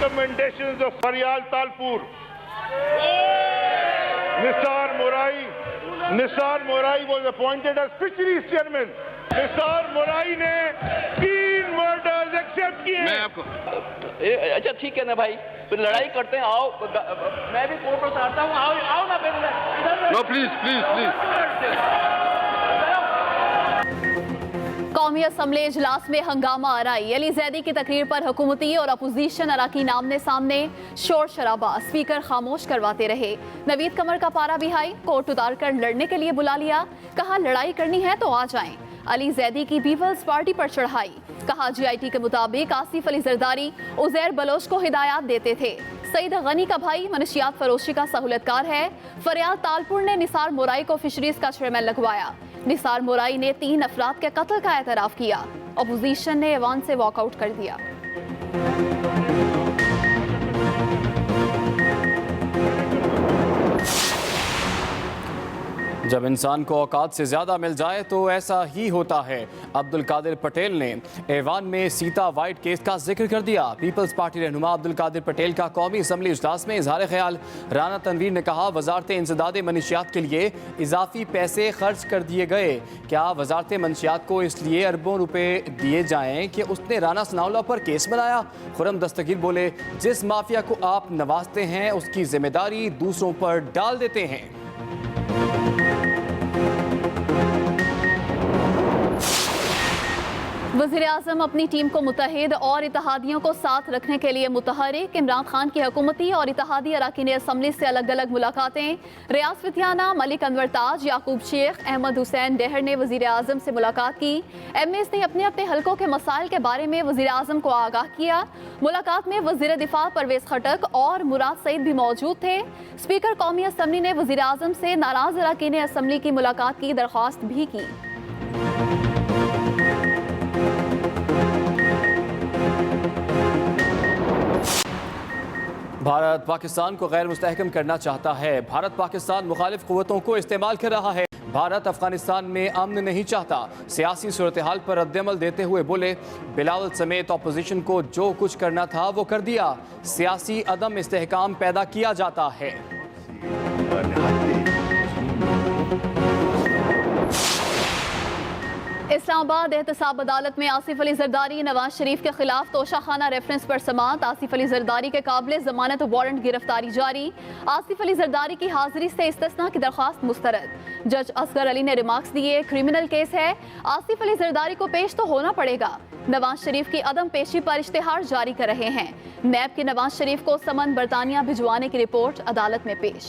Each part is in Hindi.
recommendations of Faryal Talpur. Nisar Morai was appointed as fisheries chairman. Nisar Morai ने 3 murders accept किए। मैं आपको अच्छा ठीक है ना भाई, फिर लड़ाई करते हैं, आओ मैं भी कोर्ट में आता हूँ, आओ ना फिर नो प्लीज कौमी असम्बली इजलास में हंगामा आराई। अली जैदी की तकरीर पर हुकूमती और अपोजिशन अराकीन आमने सामने शोर शराबा, स्पीकर खामोश करवाते रहे। नवीद कमर का पारा भी हाई, कोर्ट उतार कर लड़ने के लिए बुला लिया, कहा लड़ाई करनी है तो आ जाएं। अली जैदी की पीपल्स पार्टी पर चढ़ाई, कहा GIT के मुताबिक आसिफ अली जरदारी उजैर बलोच को हिदायत देते थे। सईद गनी का भाई मनशियात फरोशी का सहूलतकार है। फरियाल तालपुर ने निसार मोराई को फिशरीज का चेयरमैन लगवाया। निसार मोराई ने 3 अफराद के कत्ल का एतराफ किया। अपोजिशन ने ऐवान से वॉकआउट कर दिया। जब इंसान को औकात से ज़्यादा मिल जाए तो ऐसा ही होता है। अब्दुल कादिर पटेल ने ऐवान में सीता वाइट केस का जिक्र कर दिया। पीपल्स पार्टी रहनुमा अब्दुल कादिर पटेल का कौमी असम्बली इजलास में इजहार ख्याल। राना तनवीर ने कहा वजारत इंसदाद मनशियात के लिए इजाफी पैसे खर्च कर दिए गए। क्या वजारत मनशियात को इसलिए अरबों रुपए दिए जाएँ कि उसने राना सनाउल्लाह पर केस बनाया? खुरम दस्तगीर बोले जिस माफिया को आप नवाजते हैं उसकी जिम्मेदारी दूसरों पर डाल देते हैं। वज़ीर-ए-आज़म अपनी टीम को मुत्तहिद और इत्तेहादियों को साथ रखने के लिए मुतहरिक। इमरान खान की हुकूमती और इत्तेहादी अरकान असम्बली से अलग अलग मुलाकातें। रियाज फिथियाना, मलिक अनवर ताज, याकूब शेख, अहमद हुसैन डेहर ने वज़ीर-ए-आज़म से मुलाकात की। MAs ने अपने अपने हलकों के मसाइल के बारे में वज़ीर-ए-आज़म को आगाह किया। मुलाकात में वज़ीर दिफा परवेज खटक और मुराद सईद भी मौजूद थे। स्पीकर कौमी असम्बली ने वज़ीर-ए-आज़म से नाराज अरकान असम्बली की मुलाकात की दरख्वास्त भी की। भारत पाकिस्तान को गैर मुस्तहकम करना चाहता है। भारत पाकिस्तान मुखालिफ क़ुव्वतों को इस्तेमाल कर रहा है। भारत अफगानिस्तान में अमन नहीं चाहता। सियासी सूरत हाल पर रद्दअमल देते हुए बोले बिलावल समेत अपोजिशन को जो कुछ करना था वो कर दिया। सियासी अदम इस्तेहकाम पैदा किया जाता है। इस्लामाबाद एहतसाब अदालत में आसिफ अली जरदारी नवाज शरीफ के खिलाफ तोशाखाना रेफरेंस पर समात। आसिफ अली जरदारी के काबिल जमानत वारंट गिरफ्तारी जारी। आसिफ अली जरदारी की हाजिरी से इस्तिस्ना की दरख्वास्त मुस्तरद। जज असगर अली ने रिमार्क्स दिए क्रिमिनल केस है, आसिफ अली जरदारी को पेश तो होना पड़ेगा। नवाज शरीफ की अदम पेशी पर इश्तिहार जारी कर रहे हैं। नैब के नवाज शरीफ को समन बरतानिया भिजवाने की रिपोर्ट अदालत में पेश।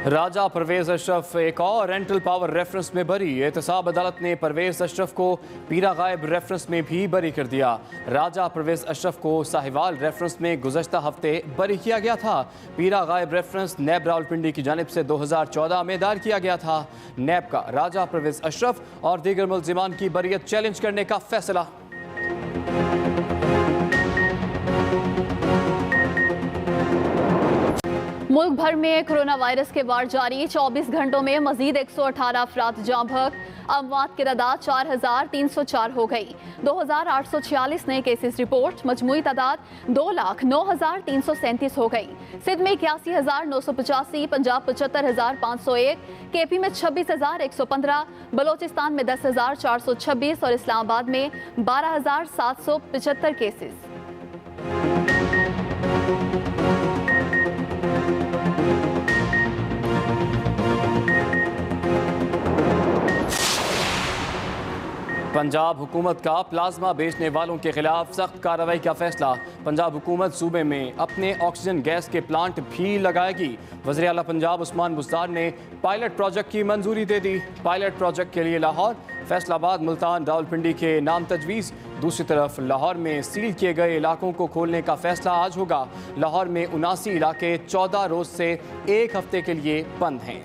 राजा परवेज अशरफ एक और रेंटल पावर रेफरेंस में बरी। एहतसाब अदालत ने परवेज अशरफ को पीरा गायब रेफरेंस में भी बरी कर दिया। राजा परवेज अशरफ को साहिवाल रेफरेंस में गुज़श्ता हफ्ते बरी किया गया था। पीरा गायब रेफरेंस नैब रावलपिंडी की जानिब से 2014 में दायर किया गया था। नैब का राजा परवेज अशरफ और दीगर मुल्ज़िमान की बरीयत चैलेंज करने का फैसला। मुल्क भर में कोरोना वायरस के वार जारी। 24 घंटों में मजीद 118 अफराद जाँ भग। अमवात की तादाद 4304 हो गई। 2846 नए केसेस रिपोर्ट। मजमूई तादाद 2,09,337 हो गई। सिंध में 81,985, पंजाब 75,501, KP में 26,115, बलोचिस्तान में 10,426 और इस्लामाबाद में 12,775 केसेस। पंजाब हुकूमत का प्लाज्मा बेचने वालों के खिलाफ सख्त कार्रवाई का फैसला। पंजाब हुकूमत सूबे में अपने ऑक्सीजन गैस के प्लांट भी लगाएगी। वज़ीर आला पंजाब उस्मान बुज़दार ने पायलट प्रोजेक्ट की मंजूरी दे दी। पायलट प्रोजेक्ट के लिए लाहौर, फैसलाबाद, मुल्तान, रावलपिंडी के नाम तजवीज़। दूसरी तरफ लाहौर में सील किए गए इलाकों को खोलने का फैसला आज होगा। लाहौर में 79 इलाके 14 रोज़ से 1 हफ्ते के लिए बंद हैं।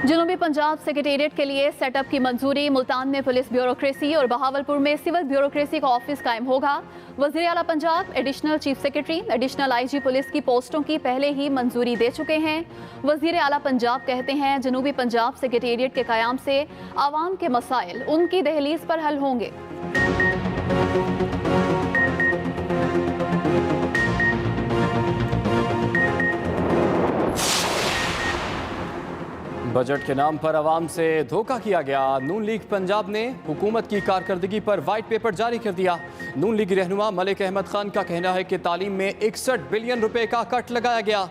जनूबी पंजाब सेक्रेटेरिएट के लिए सेटअप की मंजूरी। मुल्तान में पुलिस ब्यूरोक्रेसी और बहावलपुर में सिविल ब्यूरोक्रेसी का ऑफिस कायम होगा। वज़ीर आला Punjab additional chief secretary, additional IG police की पोस्टों की पहले ही मंजूरी दे चुके हैं। वज़ीर आला पंजाब कहते हैं जनूबी पंजाब सेक्रेटेरिएट के क़याम से आवाम के मसाइल उनकी दहलीज पर हल होंगे। बजट के नाम पर आवाम से धोखा किया गया। नून लीग पंजाब ने हुकूमत की कारकर्दगी पर वाइट पेपर जारी कर दिया। नून लीग रहनुमा मलिक अहमद खान का कहना है कि तालीम में 61 बिलियन रुपए का कट लगाया गया।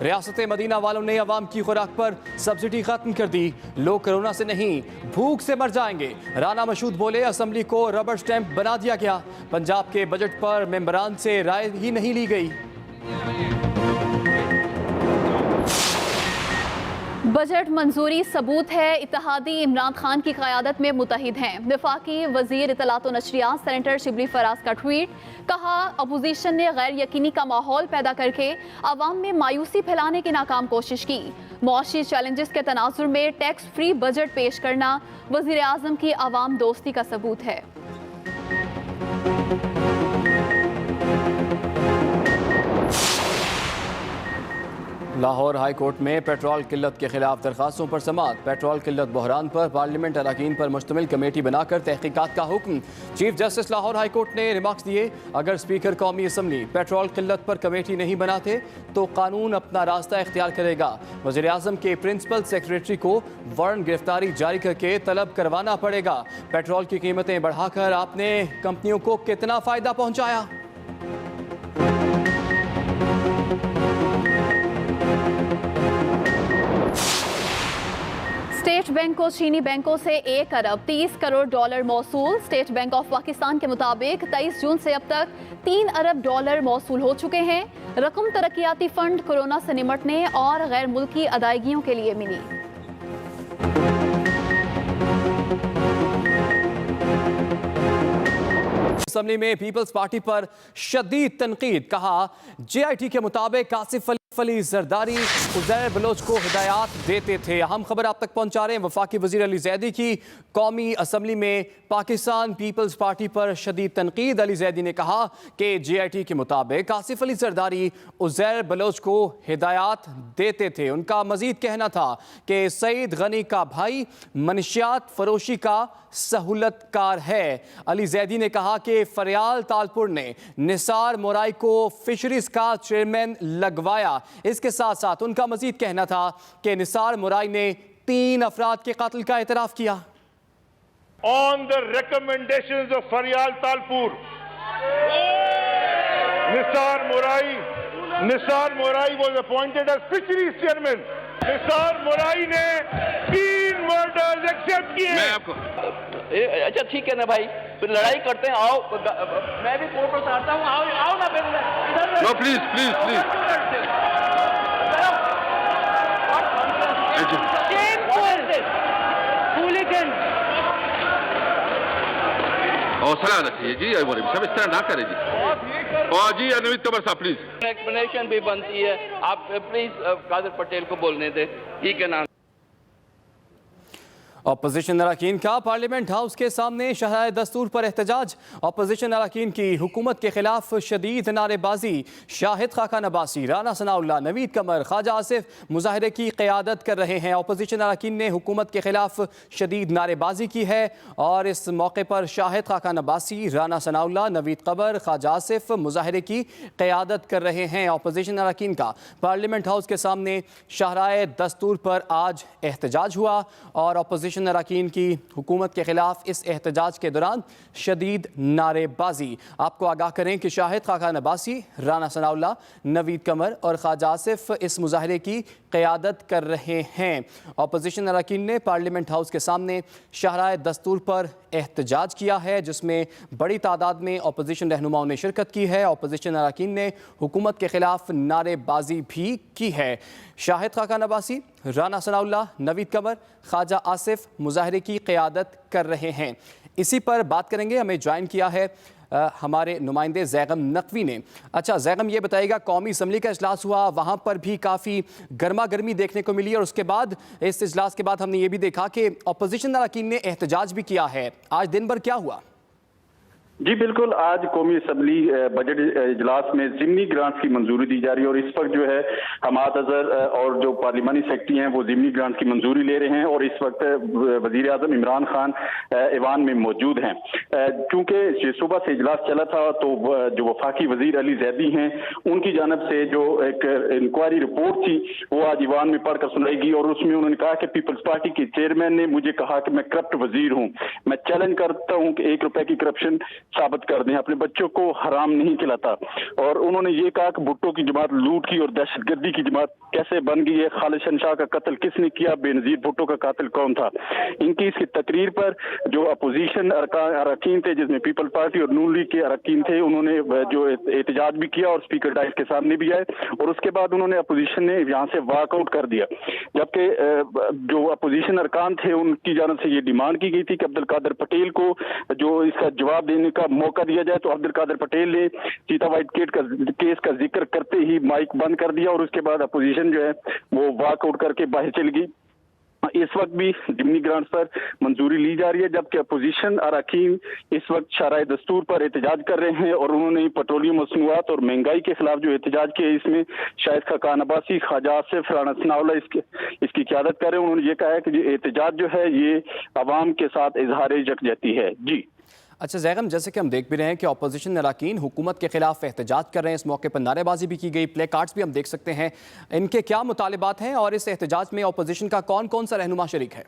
रियासत मदीना वालों ने आवाम की खुराक पर सब्सिडी खत्म कर दी। लोग कोरोना से नहीं भूख से मर जाएंगे। राना मशहूद बोले असम्बली को रबर स्टैंप बना दिया गया। पंजाब के बजट पर मेंबरान से राय ही नहीं ली गई। बजट मंजूरी सबूत है इत्तेहादी इमरान खान की क़यादत में मुतहिद हैं। वफाकी वज़ीर इत्तलात व नशरियात सेनेटर शिबली फराज का ट्वीट, कहा अपोजिशन ने गैर यकीनी का माहौल पैदा करके अवाम में मायूसी फैलाने की नाकाम कोशिश की। मुआशी चैलेंजेस के तनाजुर में टैक्स फ्री बजट पेश करना वज़ीर आज़म की अवाम दोस्ती का सबूत है। लाहौर हाई कोर्ट में पेट्रोल किल्लत के खिलाफ दरखास्तों पर समाअत। पेट्रोल किल्लत बहरान पर पार्लियामेंट अरकान पर मुश्तमिल कमेटी बनाकर तहकीकात का हुक्म। Chief justice Lahore high court ने रिमार्क्स दिए, अगर स्पीकर कौमी असम्बली पेट्रोल किल्लत पर कमेटी नहीं बनाते तो कानून अपना रास्ता इख्तियार करेगा। वज़ीर आज़म के प्रिंसिपल सेक्रेटरी को वारंट गिरफ्तारी जारी करके तलब करवाना पड़ेगा। पेट्रोल की कीमतें बढ़ाकर आपने कंपनियों को कितना फ़ायदा पहुँचाया? स्टेट बैंक को चीनी बैंकों से 1 अरब 30 करोड़ डॉलर मौसूल। स्टेट बैंक ऑफ पाकिस्तान के मुताबिक 23 जून से अब तक 3 अरब डॉलर मौसूल हो चुके हैं। रकम तरक्याती फंड कोरोना से निमटने और गैर मुल्की अदायगियों के लिए मिली। असम्बली में पीपल्स पार्टी पर शदीद तनकीद, कहा JIT के मुताबिक आसिफ अली जरदारी उज़ैर बलोच को हिदायत देते थे। अहम खबर आप तक पहुंचा रहे हैं। वफाकी वज़ीर अली ज़ैदी की कौमी असम्बली में पाकिस्तान पीपल्स पार्टी पर शदीद तनकीद। अली ज़ैदी ने कहा कि JIT के मुताबिक आसिफ अली जरदारी उज़ैर बलोच को हिदायत देते थे। उनका मजीद कहना था कि सईद गनी का भाई मनशियात फरोशी का सहूलतकार है। अली ज़ैदी ने कहा कि फरियाल तालपुर ने निसार मोराई को फिशरीज का चेयरमैन लगवाया। इसके साथ साथ उनका मजीद कहना था कि निसार मोराई ने 3 अफराद के कत्ल का एतराफ़ किया। On the recommendations of Faryal Talpur, Nisar Morai was appointed as fisheries chairman. Nisar mori ने 3 मर्डर्स एक्सेप्ट किए। मैं आपको अच्छा ठीक है ना भाई, फिर लड़ाई करते हैं। आओ, मैं भी कोर्ट पर आता हूँ। आओ ना फिर। नो प्लीज प्लीज प्लीज हौसला रखिए जी। सब इस तरह ना करें जी। और जी अनवित कमर साहब प्लीज। एक्सप्लेनेशन भी बनती है, आप प्लीज कादिर पटेल को बोलने दें, ठीक है ना। अपोजिशन अरकान का पार्लियामेंट हाउस के सामने शरह दस्तूर पर एहतजाज। अपोजिशन अरकान की हुकूमत के खिलाफ शदीद नारेबाजी। शाहिद खाका नबासी, राना सनाउल्लाह, नवीद कमर, ख्वाजा आसिफ मुजाहरे की क़यादत कर रहे हैं। अपोजिशन अरकान ने हुकूमत के खिलाफ शदीद नारेबाजी की है और इस मौके पर शाहिद खाका नबासी, राना सनाउल्लाह, नवीद कमर, ख्वाजा आसिफ मुजाहरे की क़यादत कर रहे हैं। अपोजिशन अरकान का पार्लियामेंट हाउस के सामने शरह दस्तूर पर आज एहतजाज हुआ और अपोजिशन अरकान की हुकूमत के खिलाफ इस एहतजाज के दौरान शदीद नारेबाजी। आपको आगाह करें कि शाहिद खाका नबासी, राना सनाउल्लाह, नवीद कमर और ख्वाजा आसिफ इस मुजाहरे की क़यादत कर रहे हैं। अपोजिशन अरकान ने पार्लियामेंट हाउस के सामने शरह दस्तूर पर एहतजाज किया है, जिसमें बड़ी तादाद में अपोजिशन रहनुमाओं ने शिरकत की है। अपोजिशन अरकान ने हुकूमत के खिलाफ नारेबाजी भी की है। शाहिद खाका नबासी, राना सनाउल्लाह, नवीद कमर, ख्वाजा आसिफ मुजाहरे की क़यादत कर रहे हैं। इसी पर बात करेंगे। हमें ज्वाइन किया है हमारे नुमाइंदे जैगम नकवी ने। अच्छा जैगम, ये बताइएगा, कौमी असम्बली का इजलास हुआ, वहाँ पर भी काफ़ी गर्मा गर्मी देखने को मिली और उसके बाद इस इजलास के बाद हमने ये भी देखा कि अपोजिशन अरकान ने एहतजाज भी किया है। आज दिन भर क्या हुआ? जी बिल्कुल, आज कौमी असम्बली बजट इजलास में ज़िमनी ग्रांट्स की मंजूरी दी जा रही है और इस वक्त जो है हमाद अजहर और जो पार्लिमानी सेक्रेटरी हैं वो ज़िमनी ग्रांट्स की मंजूरी ले रहे हैं और इस वक्त वज़ीर आज़म इमरान खान ऐवान में मौजूद हैं। चूँकि सुबह से इजलास चला था तो जो वफाकी वज़ीर अली ज़ैदी हैं उनकी जानब से जो एक इंक्वायरी रिपोर्ट थी वो आज ईवान में पढ़कर सुनाई गई और उसमें उन्होंने कहा कि पीपल्स पार्टी के चेयरमैन ने मुझे कहा कि मैं करप्ट वज़ीर हूँ, मैं चैलेंज करता हूँ कि 1 रुपए की करप्शन साबित कर दें, अपने बच्चों को हराम नहीं खिलाता। और उन्होंने ये कहा कि भुट्टो की जमात लूट की और दहशतगर्दी की जमात कैसे बन गई है, खालिद शहनशाह का कत्ल किसने किया, बेनजीर भुट्टो का कातिल कौन था। इनकी इसकी तकरीर पर जो अपोजिशन अरकान थे जिसमें पीपल पार्टी और नून लीग के अरकान थे उन्होंने जो एहतजाज भी किया और स्पीकर डाइस के सामने भी आए और उसके बाद उन्होंने अपोजिशन ने यहाँ से वॉकआउट कर दिया। जबकि जो अपोजिशन अरकान थे उनकी जानब से ये डिमांड की गई थी कि अब्दुल कादिर पटेल को जो इसका जवाब देने का मौका दिया जाए, तो अब्दुल कादिर पटेल ने सीता वाइट केस का जिक्र करते ही माइक बंद कर दिया और उसके बाद अपोजिशन जो है वो वॉकआउट करके बाहर चली गई। इस वक्त भी ज़िमनी ग्रांट्स पर मंजूरी ली जा रही है जबकि अपोजिशन अरकान इस वक्त शराए दस्तूर पर एहतजाज कर रहे हैं और उन्होंने पेट्रोलियम मसनूआत और महंगाई के खिलाफ जो एहतजाज किया इसमें शायद खाकान अब्बासी, ख्वाजा आसिफ, राना सनाउल्लाह इसकी क़यादत कर रहे हैं। उन्होंने ये कहा है कि ये एहतजाज जो है ये अवाम के साथ इजहार यकजहती है। जी अच्छा जैगम, जैसे कि हम देख भी रहे हैं कि अपोजिशन अरकान हुकूमत के खिलाफ एहतजाज कर रहे हैं, इस मौके पर नारेबाजी भी की गई, प्ले कार्ड्स भी हम देख सकते हैं। इनके क्या मुतालिबात हैं और इस एहतजाज में अपोजिशन का कौन कौन सा रहनुमा शरीक है?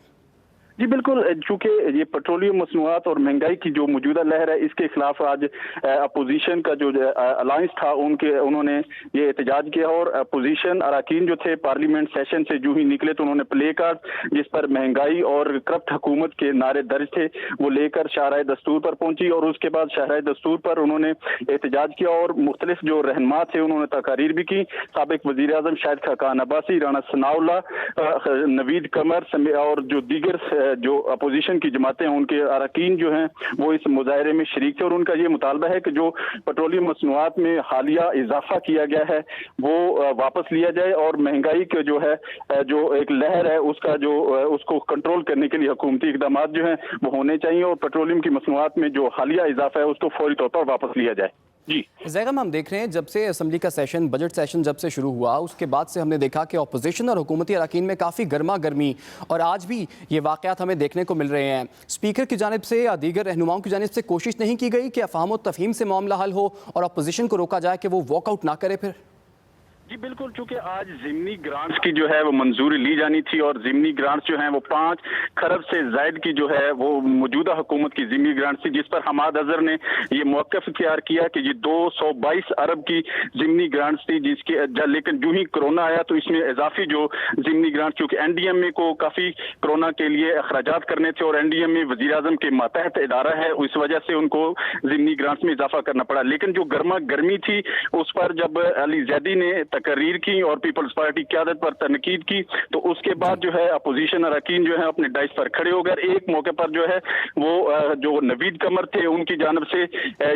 जी बिल्कुल, चूंकि ये पेट्रोलियम मसनूआत और महंगाई की जो मौजूदा लहर है इसके खिलाफ आज अपोजिशन का जो अलायंस था उन्होंने ये एहतजाज किया और अपोजिशन अरकान जो थे पार्लियामेंट सेशन से जो ही निकले तो उन्होंने प्ले कार्ड जिस पर महंगाई और करप्ट हुकूमत के नारे दर्ज थे वो लेकर शाहराए दस्तूर पर पहुंची और उसके बाद शाहराए दस्तूर पर उन्होंने एहतजाज किया और मुख्तलिफ जो रहनुमा थे उन्होंने तकारीर भी की। साबिक वज़ीर आज़म शाहिद खाकान अब्बासी, राना सनाउल्लाह, नवीद कमर और जो दीगर जो अपोजिशन की जमातें हैं उनके अरकान जो हैं वो इस मुजाहरे में शरीक थे और उनका ये मुतालबा है कि जो पेट्रोलियम मसनूआत में हालिया इजाफा किया गया है वो वापस लिया जाए और महंगाई के जो है जो एक लहर है उसका जो उसको कंट्रोल करने के लिए हुकूमती इकदाम जो हैं वो होने चाहिए और पेट्रोलियम की मसनूआत में जो हालिया इजाफा है उसको फौरी तौर पर वापस लिया जाए। जी जैगम, हम देख रहे हैं जब से असम्बली का सेशन, बजट सेशन जब से शुरू हुआ उसके बाद से हमने देखा कि अपोजिशन और हुकूमती अरकान में काफ़ी गर्मा गर्मी और आज भी ये वाक़यात हमें देखने को मिल रहे हैं। स्पीकर की जानिब से या दीगर रहनुमाओं की जानिब से कोशिश नहीं की गई कि अफ़हाम व तफ़हीम से मामला हल हो और अपोजिशन को रोका जाए कि वो वॉकआउट ना करे फिर? जी बिल्कुल, चूंकि आज ज़िमनी ग्रांट्स की जो है वो मंजूरी ली जानी थी और ज़िमनी ग्रांट्स जो हैं वो 5 खरब से जायद की जो है वो मौजूदा हुकूमत की ज़िमनी ग्रांट्स थी जिस पर हमाद अजहर ने ये मौक़िफ़ इख्तियार किया कि ये 222 अरब की ज़िमनी ग्रांट्स थी जिसके लेकिन जो ही कोरोना आया तो इसमें इजाफी जो ज़िमनी ग्रांट्स चूँकि NDMA को काफ़ी कोरोना के लिए अखराजात करने थे और NDMA वज़ीर आज़म के मातहत इदारा है, इस वजह से उनको ज़िमनी ग्रांट्स में इजाफा करना पड़ा। लेकिन जो गर्मा गर्मी थी उस पर जब अली ज़ैदी ने तकरीर की और पीपल्स पार्टी क़यादत पर तनकीद की तो उसके बाद जो है अपोजिशन अरकान जो है अपने डाइस पर खड़े हो गए। एक मौके पर जो है वो जो नवीद कमर थे उनकी जानब से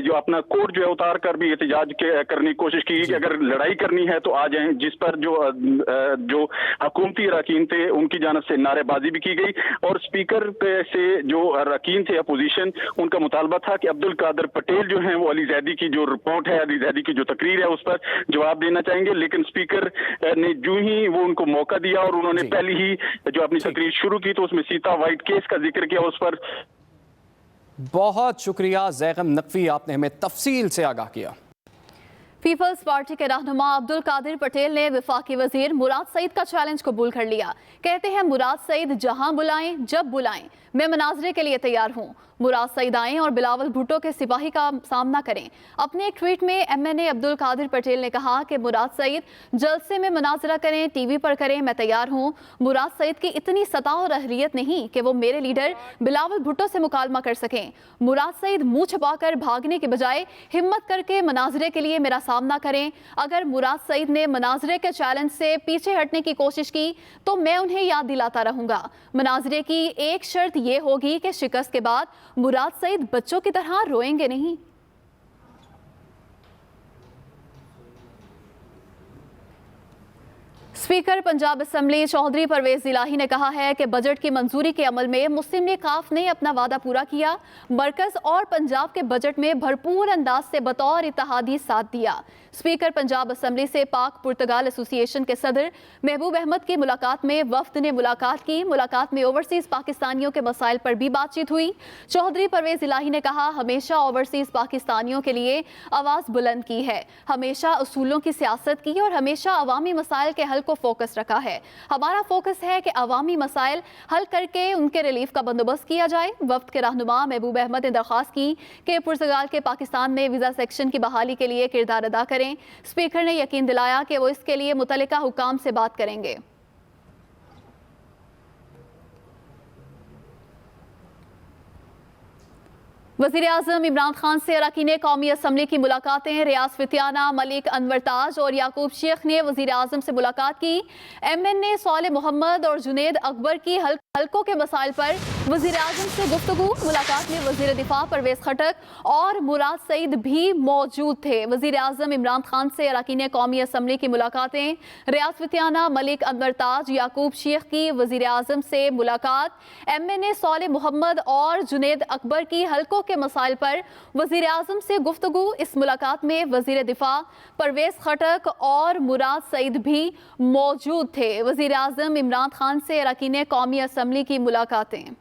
जो अपना कोट जो है उतार कर भी एहतजाज करने की कोशिश की कि अगर लड़ाई करनी है तो आ जाएं, जिस पर जो हुकूमती अरकान थे उनकी जानब से नारेबाजी भी की गई और स्पीकर से जो अरकान थे अपोजिशन उनका मुतालबा था कि अब्दुल कादिर पटेल जो है वो अली ज़ैदी की जो रिपोर्ट है, अली ज़ैदी की जो तकरीर है उस पर जवाब देना चाहेंगे। लेकिन स्पीकर ने जो ही वो उनको मौका दिया और उन्होंने पहले ही जो अपनी तकरीर शुरू की तो उसमें सीता वाइट केस का जिक्र किया। उस पर बहुत शुक्रिया जैगम नकवी, आपने हमें तफसील से आगाह किया। पीपल्स पार्टी के रहनुमा अब्दुल कादिर पटेल ने वफाकी वजीर मुराद सईद का चैलेंज कबूल कर लिया। कहते हैं मुराद सईद जहां बुलाएं जब बुलाएं मैं मनाजरे के लिए तैयार हूं। मुराद सईद आएं और बिलावल भुट्टो के सिपाही का सामना करें। अपने एक ट्वीट में MNA अब्दुल कादिर पटेल ने कहा कि मुराद सईद जलसे में मुनाजरा करें, TV पर करें, मैं तैयार हूं। मुराद सईद की इतनी सता और अहलियत नहीं कि वो मेरे लीडर बिलावल भुट्टो से मुकालमा कर सकें। मुराद सईद मुंह छुपाकर भागने के बजाय हिम्मत करके मनाजरे के लिए मेरा सामना करें। अगर मुराद सईद ने मनाजरे के चैलेंज से पीछे हटने की कोशिश की तो मैं उन्हें याद दिलाता रहूंगा। मनाजरे की एक शर्त यह होगी कि शिकस्त के बाद मुराद सईद बच्चों की तरह रोएंगे नहीं। स्पीकर पंजाब असम्बली चौधरी परवेज इलाही ने कहा है कि बजट की मंजूरी के अमल में मुस्लिम लीग काफ ने अपना वादा पूरा किया। मरकज और पंजाब के बजट में भरपूर अंदाज से बतौर इत्तेहादी साथ दिया। स्पीकर पंजाब असम्बली से पाक पुर्तगाल एसोसिएशन के सदर महबूब अहमद की मुलाकात में वफ्द ने मुलाकात की। मुलाकात में ओवरसीज पाकिस्तानियों के मसाइल पर भी बातचीत हुई। चौधरी परवेज इलाही ने कहा, हमेशा ओवरसीज पाकिस्तानियों के लिए आवाज़ बुलंद की है, हमेशा उसूलों की सियासत की और हमेशा अवामी मसाइल के हल को फोकस रखा है। हमारा फोकस है कि अवामी मसाइल हल करके उनके रिलीफ का बंदोबस्त किया जाए। वफ्द के रहनुमा महबूब अहमद ने दरख्वास्त की कि पुर्तगाल के पाकिस्तान में वीज़ा सेक्शन की बहाली के लिए किरदार अदा करें। स्पीकर ने यकीन दिलाया कि वो इसके लिए मुतल्लिका हुकाम से बात करेंगे। वज़ीर-ए-आज़म इमरान खान से अरकान कौमी असम्बली की मुलाकातें। रियाज फितियाना, मलिक अनवर ताज और याकूब शेख ने वज़ीर-ए-आज़म से मुलाकात की। MNA साले मोहम्मद और जुनेद अकबर की हल्कों के मसाइल पर वज़ीर-ए-आज़म से गुफ्तगू। मुलाकात में वज़ीर दिफा परवेज खटक और मुराद सईद भी मौजूद थे। वज़ीर-ए-आज़म इमरान खान से अरकान कौमी असम्बली की मुलाकातें। रियाज फितियाना, मलिक अनवर ताज, याकूब शेख की वज़ीर-ए-आज़म से मुलाकात। MNA साले मोहम्मद और जुनेद अकबर की हल्कों के मसाइल पर वज़ीर-ए-आज़म से गुफ्तगू। इस मुलाकात में वज़ीर दिफा परवेज खटक और मुराद सईद भी मौजूद थे। वज़ीर-ए-आज़म इमरान खान से अरकान कौमी असम्बली की मुलाकातें।